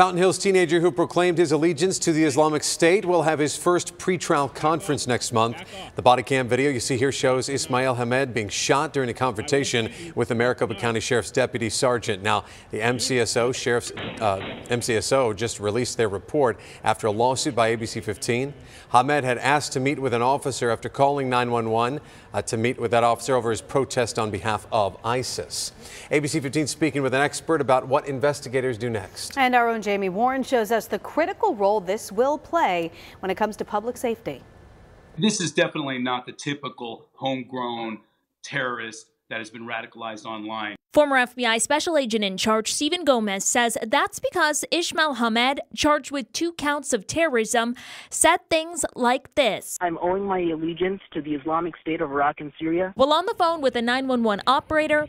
Fountain Hills teenager who proclaimed his allegiance to the Islamic State will have his first pretrial conference next month. The body cam video you see here shows Ismail Jamed being shot during a confrontation with the Maricopa County Sheriff's Deputy Sergeant. Now, the MCSO just released their report after a lawsuit by ABC 15. Jamed had asked to meet with an officer after calling 911 to meet with that officer over his protest on behalf of ISIS. ABC 15 speaking with an expert about what investigators do next. And our own Jamie Warren shows us the critical role this will play when it comes to public safety. This is definitely not the typical homegrown terrorist that has been radicalized online. Former FBI Special Agent in charge Stephen Gomez says that's because Ismail Jamed, charged with 2 counts of terrorism, said things like this. I'm owing my allegiance to the Islamic State of Iraq and Syria. While on the phone with a 911 operator,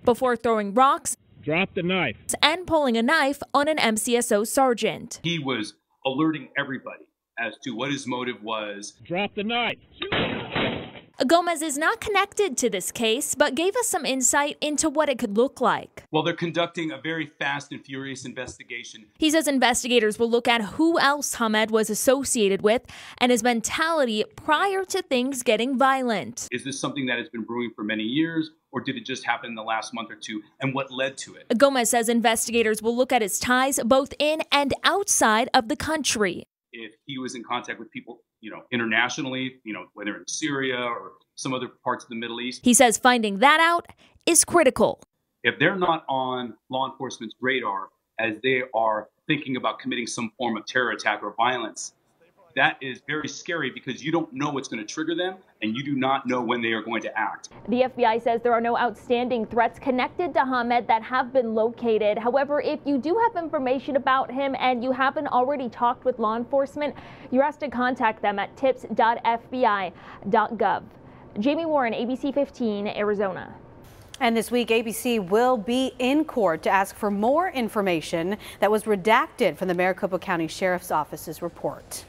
before throwing rocks, drop the knife, and pulling a knife on an MCSO sergeant. He was alerting everybody as to what his motive was. Drop the knife. Gomez is not connected to this case, but gave us some insight into what it could look like. Well, they're conducting a very fast and furious investigation. He says investigators will look at who else Jamed was associated with and his mentality prior to things getting violent. Is this something that has been brewing for many years, or did it just happen in the last month or two, and what led to it? Gomez says investigators will look at his ties both in and outside of the country. If he was in contact with people, internationally, whether in Syria or some other parts of the Middle East. He says finding that out is critical. If they're not on law enforcement's radar as they are thinking about committing some form of terror attack or violence, that is very scary because you don't know what's going to trigger them and you do not know when they are going to act. The FBI says there are no outstanding threats connected to Jamed that have been located. However, if you do have information about him and you haven't already talked with law enforcement, you're asked to contact them at tips.fbi.gov. Jamie Warren, ABC 15, Arizona. And this week, ABC will be in court to ask for more information that was redacted from the Maricopa County Sheriff's Office's report.